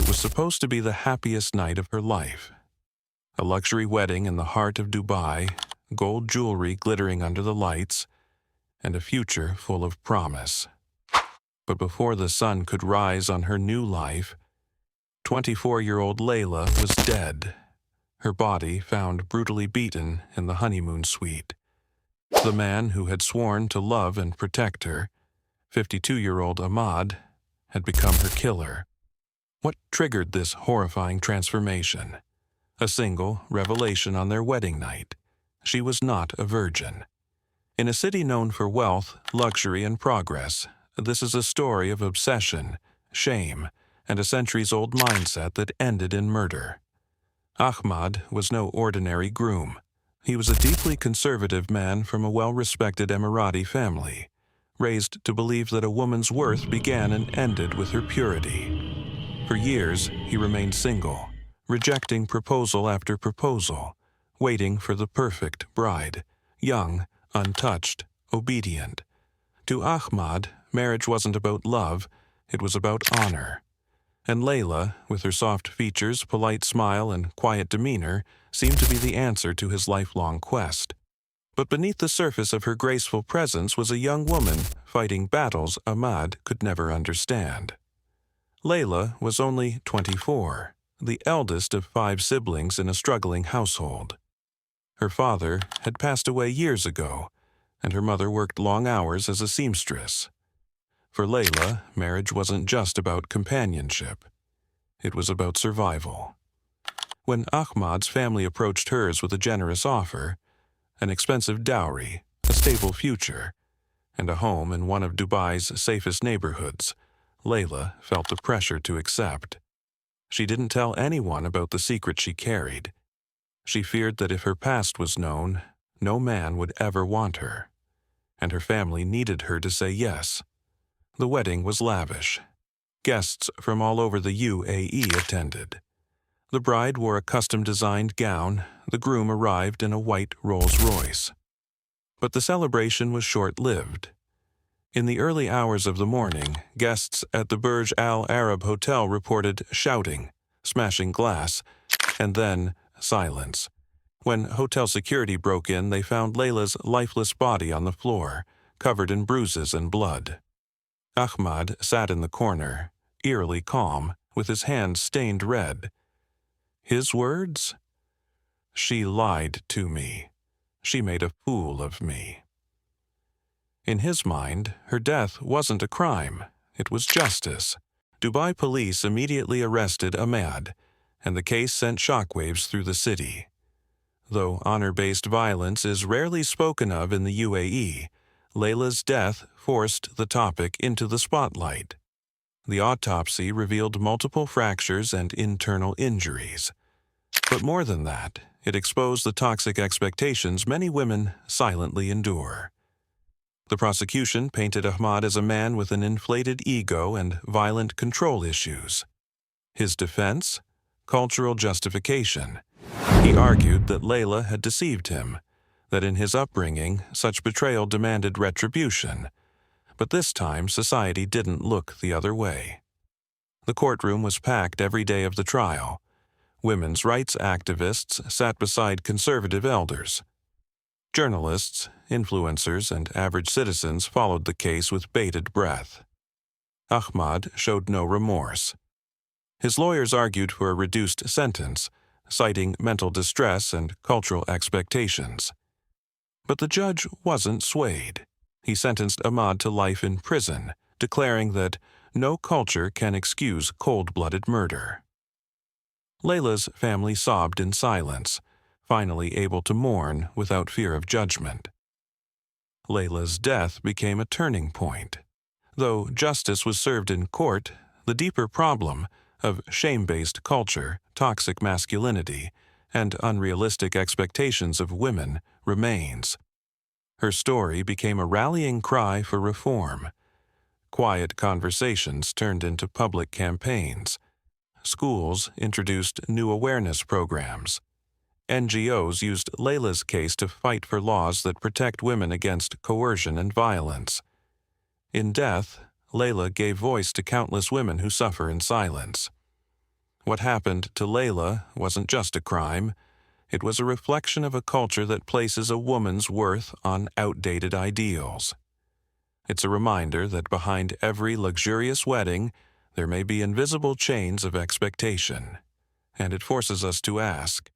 was supposed to be the happiest night of her life. A luxury wedding in the heart of Dubai, gold jewelry glittering under the lights, and a future full of promise. But before the sun could rise on her new life, 24-year-old Layla was dead, her body found brutally beaten in the honeymoon suite. The man who had sworn to love and protect her, 52-year-old Ahmad, had become her killer. What triggered this horrifying transformation? A single revelation on their wedding night. She was not a virgin. In a city known for wealth, luxury, and progress, this is a story of obsession, shame, and a centuries-old mindset that ended in murder. Ahmad was no ordinary groom. He was a deeply conservative man from a well-respected Emirati family, raised to believe that a woman's worth began and ended with her purity. For years, he remained single, rejecting proposal after proposal, waiting for the perfect bride, young, untouched, obedient. To Ahmad, marriage wasn't about love, it was about honor. And Layla, with her soft features, polite smile, and quiet demeanor, seemed to be the answer to his lifelong quest. But beneath the surface of her graceful presence was a young woman fighting battles Ahmad could never understand. Layla was only 24, the eldest of 5 siblings in a struggling household. Her father had passed away years ago, and her mother worked long hours as a seamstress. For Layla, marriage wasn't just about companionship. It was about survival. When Ahmad's family approached hers with a generous offer, an expensive dowry, a stable future, and a home in one of Dubai's safest neighborhoods, Layla felt the pressure to accept. She didn't tell anyone about the secret she carried. She feared that if her past was known, no man would ever want her, and her family needed her to say yes. The wedding was lavish. Guests from all over the UAE attended. The bride wore a custom-designed gown, the groom arrived in a white Rolls-Royce. But the celebration was short-lived. In the early hours of the morning, guests at the Burj Al Arab Hotel reported shouting, smashing glass, and then silence. When hotel security broke in, they found Layla's lifeless body on the floor, covered in bruises and blood. Ahmad sat in the corner, eerily calm, with his hands stained red. His words? "She lied to me. She made a fool of me." In his mind, her death wasn't a crime. It was justice. Dubai police immediately arrested Ahmad, and the case sent shockwaves through the city. Though honor-based violence is rarely spoken of in the UAE, Layla's death forced the topic into the spotlight. The autopsy revealed multiple fractures and internal injuries. But more than that, it exposed the toxic expectations many women silently endure. The prosecution painted Ahmad as a man with an inflated ego and violent control issues. His defense? Cultural justification. He argued that Layla had deceived him, that in his upbringing, such betrayal demanded retribution. But this time, society didn't look the other way. The courtroom was packed every day of the trial. Women's rights activists sat beside conservative elders. Journalists, influencers, and average citizens followed the case with bated breath. Ahmad showed no remorse. His lawyers argued for a reduced sentence, citing mental distress and cultural expectations. But the judge wasn't swayed. He sentenced Ahmad to life in prison, declaring that no culture can excuse cold-blooded murder. Layla's family sobbed in silence, finally able to mourn without fear of judgment. Layla's death became a turning point. Though justice was served in court, the deeper problem of shame-based culture, toxic masculinity, and unrealistic expectations of women remains. Her story became a rallying cry for reform. Quiet conversations turned into public campaigns. Schools introduced new awareness programs. NGOs used Layla's case to fight for laws that protect women against coercion and violence. In death, Layla gave voice to countless women who suffer in silence. What happened to Layla wasn't just a crime. It was a reflection of a culture that places a woman's worth on outdated ideals. It's a reminder that behind every luxurious wedding, there may be invisible chains of expectation. And it forces us to ask,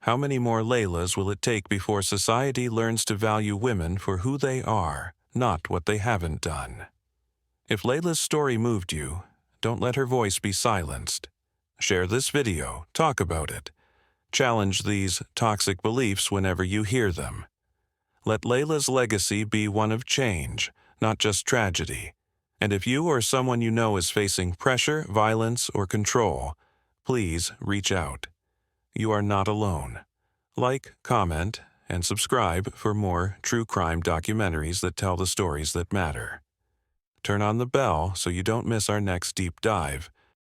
how many more Laylas will it take before society learns to value women for who they are, not what they haven't done? If Layla's story moved you, don't let her voice be silenced. Share this video, talk about it. Challenge these toxic beliefs whenever you hear them. Let Layla's legacy be one of change, not just tragedy. And if you or someone you know is facing pressure, violence, or control, please reach out. You are not alone. Like, comment, and subscribe for more true crime documentaries that tell the stories that matter. Turn on the bell so you don't miss our next deep dive,